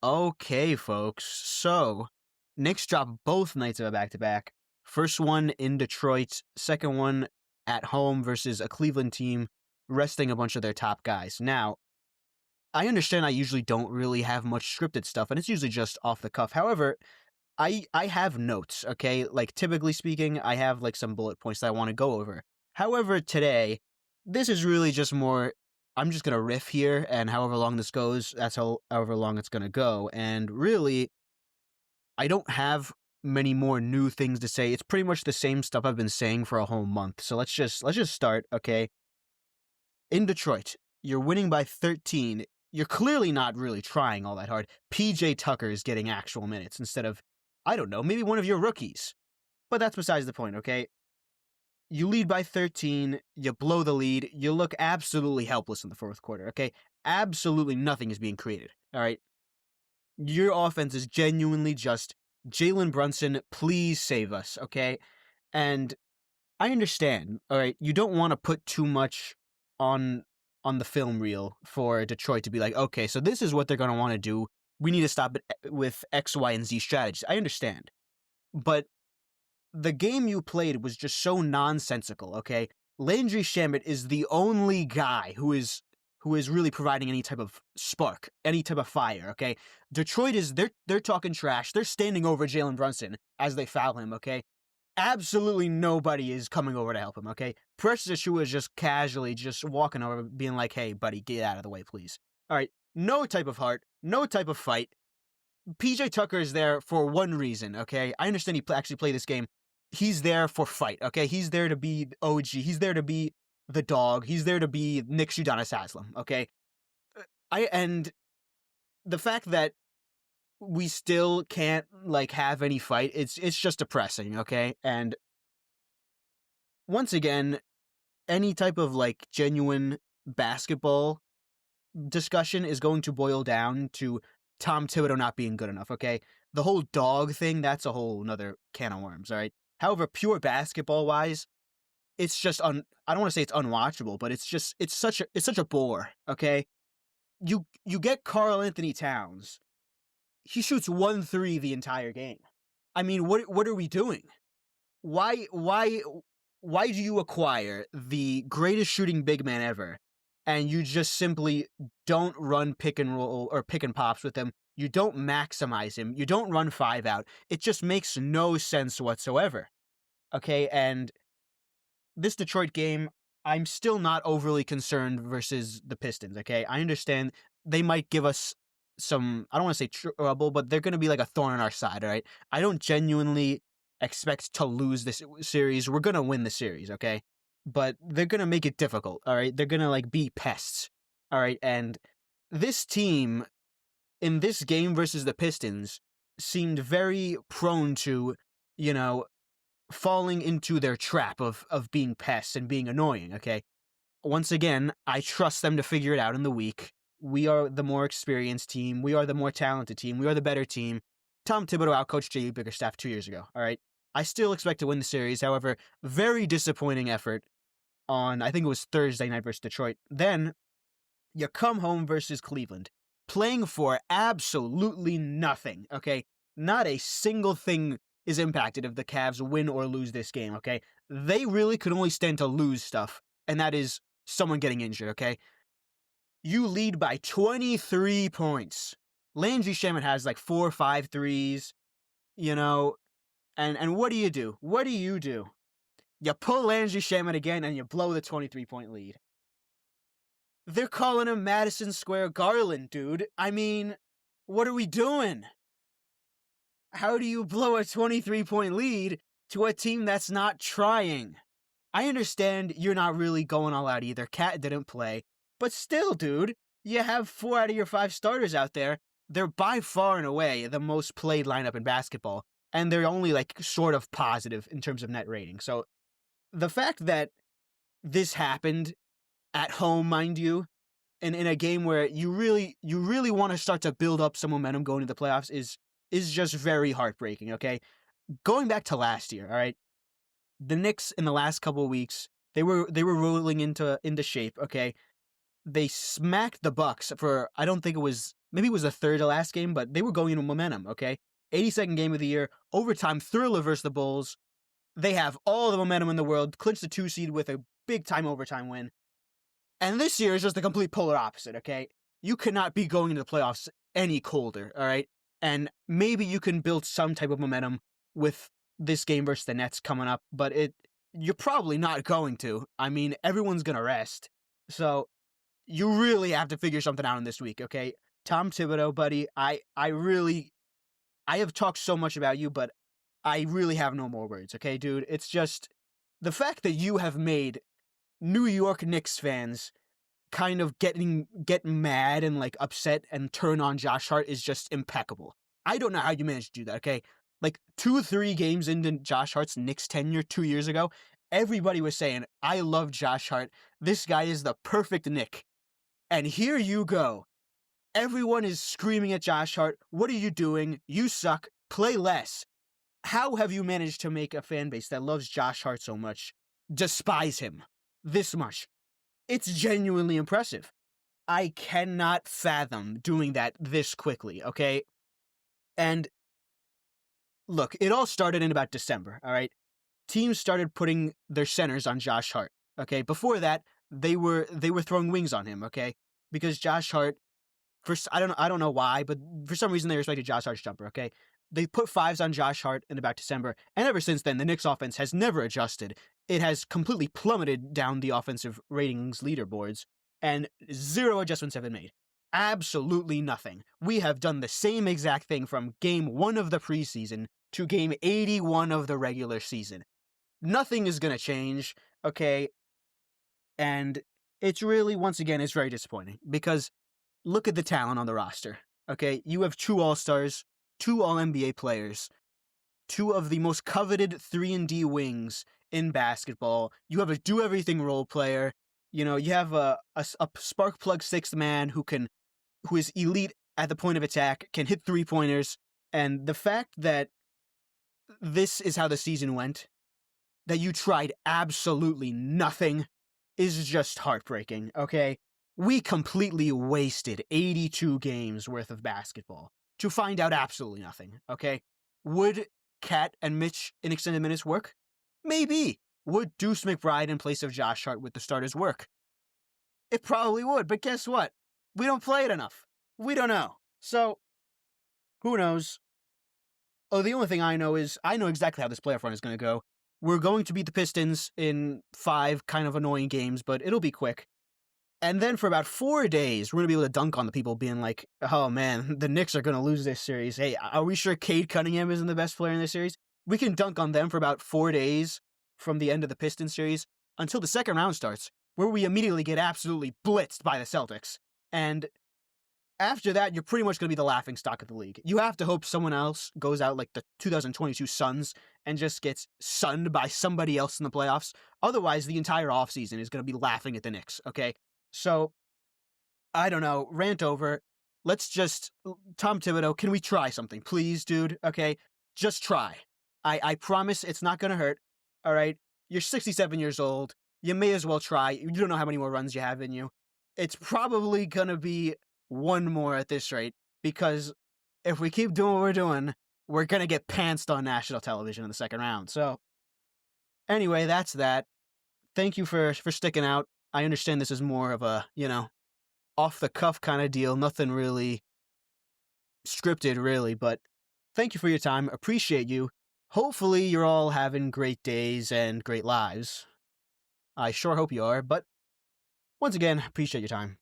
Okay, folks. So, Knicks dropped both nights of a back-to-back. First one in Detroit, second one at home versus a Cleveland team resting a bunch of their top guys. Now, I understand I usually don't really have much scripted stuff, and it's usually just off the cuff. However, I have notes, okay? Like, typically speaking, I have, like, some bullet points that I want to go over. However, today, this is really just more, I'm just going to riff here, and however long this goes, that's however long it's going to go. And really, I don't have many more new things to say. It's pretty much the same stuff I've been saying for a whole month. So let's just start, okay? In Detroit, you're winning by 13. You're clearly not really trying all that hard. PJ Tucker is getting actual minutes instead of, I don't know, maybe one of your rookies. But that's besides the point, okay? You lead by 13, you blow the lead, you look absolutely helpless in the fourth quarter, okay? Absolutely nothing is being created, all right? Your offense is genuinely just, Jalen Brunson, please save us, okay? And I understand, all right? You don't want to put too much on the film reel for Detroit to be like, okay, so this is what they're going to want to do. We need to stop it with X, Y, and Z strategies. I understand. But the game you played was just so nonsensical, okay? Landry Shamet is the only guy who is really providing any type of spark, any type of fire, okay? Detroit is, they're talking trash. They're standing over Jalen Brunson as they foul him, okay? Absolutely nobody is coming over to help him, okay? Precious Achiuwa is just casually just walking over, being like, hey, buddy, get out of the way, please. All right, no type of heart, no type of fight. PJ Tucker is there for one reason, okay? I understand he actually played this game. He's there for fight, okay? He's there to be OG. He's there to be the dog. He's there to be Knicks Udonis Haslam, okay? And the fact that we still can't, like, have any fight, it's just depressing, okay? And once again, any type of, like, genuine basketball discussion is going to boil down to Tom Thibodeau not being good enough, okay? The whole dog thing, that's a whole nother can of worms, all right? However, pure basketball-wise, it's just, I don't want to say it's unwatchable, but it's such a bore, okay? You get Karl Anthony Towns. He shoots 1-3 the entire game. I mean, what are we doing? Why do you acquire the greatest shooting big man ever, and you just simply don't run pick and roll or pick and pops with him? You don't maximize him. You don't run 5 out. It just makes no sense whatsoever. Okay, and this Detroit game, I'm still not overly concerned versus the Pistons, okay? I understand they might give us some, I don't want to say trouble, but they're going to be like a thorn in our side, all right? I don't genuinely expect to lose this series. We're going to win the series, okay? But they're going to make it difficult, all right? They're going to, like, be pests, all right? And this team, in this game versus the Pistons, seemed very prone to, you know, falling into their trap of being pests and being annoying, okay? Once again, I trust them to figure it out in the week. We are the more experienced team. We are the more talented team. We are the better team. Tom Thibodeau outcoached J.U. Bickerstaff 2 years ago, all right? I still expect to win the series. However, very disappointing effort on, I think it was Thursday night versus Detroit. Then, you come home versus Cleveland, playing for absolutely nothing, okay? Not a single thing is impacted if the Cavs win or lose this game, okay? They really could only stand to lose stuff, and that is someone getting injured, okay? You lead by 23 points. Landry Shamet has like 4 or 5 threes, you know, and what do you do? What do? You pull Landry Shamet again and you blow the 23-point lead. They're calling him Madison Square Garland, dude. I mean, what are we doing? How do you blow a 23-point lead to a team that's not trying? I understand you're not really going all out either. Cat didn't play. But still, dude, you have 4 out of your 5 starters out there. They're by far and away the most played lineup in basketball. And they're only, like, sort of positive in terms of net rating. So the fact that this happened at home, mind you, and in a game where you really want to start to build up some momentum going into the playoffs is just very heartbreaking, okay? Going back to last year, all right? The Knicks in the last couple of weeks, they were rolling into shape, okay? They smacked the Bucks for, I don't think it was maybe it was the third to last game, but they were going into momentum, okay? 82nd game of the year, overtime thriller versus the Bulls. They have all the momentum in the world, clinched the 2 seed with a big-time overtime win. And this year is just the complete polar opposite, okay? You cannot be going into the playoffs any colder, all right? And maybe you can build some type of momentum with this game versus the Nets coming up, but you're probably not going to. I mean, everyone's going to rest. So you really have to figure something out in this week, okay? Tom Thibodeau, buddy, I have talked so much about you, but I really have no more words, okay, dude? It's just the fact that you have made New York Knicks fans kind of get mad and like upset and turn on Josh Hart is just impeccable. I don't know how you managed to do that, okay? Like 2-3 games into Josh Hart's Knicks tenure 2 years ago, everybody was saying, I love Josh Hart. This guy is the perfect Knick. And here you go. Everyone is screaming at Josh Hart. What are you doing? You suck. Play less. How have you managed to make a fan base that loves Josh Hart so much despise him this much? It's genuinely impressive. I cannot fathom doing that this quickly, okay? And look, it all started in about December, all right? Teams started putting their centers on Josh Hart, okay? Before that, they were throwing wings on him, okay? Because Josh Hart, I don't know why, but for some reason they respected Josh Hart's jumper, okay? They put 5s on Josh Hart in about December, and ever since then, the Knicks offense has never adjusted. It has completely plummeted down the offensive ratings leaderboards, and 0 adjustments have been made. Absolutely nothing. We have done the same exact thing from game 1 of the preseason to game 81 of the regular season. Nothing is going to change, okay? And it's really, once again, it's very disappointing because look at the talent on the roster, okay? You have 2 All-Stars, 2 All-NBA players, 2 of the most coveted 3-and-D wings in basketball. You have a do-everything role player. You know, you have a spark plug 6th man who is elite at the point of attack, can hit 3-pointers. And the fact that this is how the season went, that you tried absolutely nothing, is just heartbreaking, okay? We completely wasted 82 games worth of basketball to find out absolutely nothing, okay? Would Cat and Mitch in extended minutes work? Maybe. Would Deuce McBride in place of Josh Hart with the starters work? It probably would, but guess what? We don't play it enough. We don't know. So, who knows? Oh, the only thing I know is I know exactly how this playoff run is going to go. We're going to beat the Pistons in 5 kind of annoying games, but it'll be quick. And then for about 4 days, we're going to be able to dunk on the people being like, oh man, the Knicks are going to lose this series. Hey, are we sure Cade Cunningham isn't the best player in this series? We can dunk on them for about 4 days from the end of the Pistons series until the second round starts, where we immediately get absolutely blitzed by the Celtics. And after that, you're pretty much going to be the laughingstock of the league. You have to hope someone else goes out like the 2022 Suns and just gets sunned by somebody else in the playoffs. Otherwise, the entire offseason is going to be laughing at the Knicks, okay? So, I don't know, rant over. Let's just, Tom Thibodeau, can we try something? Please, dude, okay? Just try. I promise it's not going to hurt, all right? You're 67 years old. You may as well try. You don't know how many more runs you have in you. It's probably going to be 1 more at this rate, because if we keep doing what we're doing, we're going to get pantsed on national television in the second round. So, anyway, that's that. Thank you for sticking out. I understand this is more of a, off-the-cuff kind of deal. Nothing really scripted, really, but thank you for your time. Appreciate you. Hopefully you're all having great days and great lives. I sure hope you are, but once again, appreciate your time.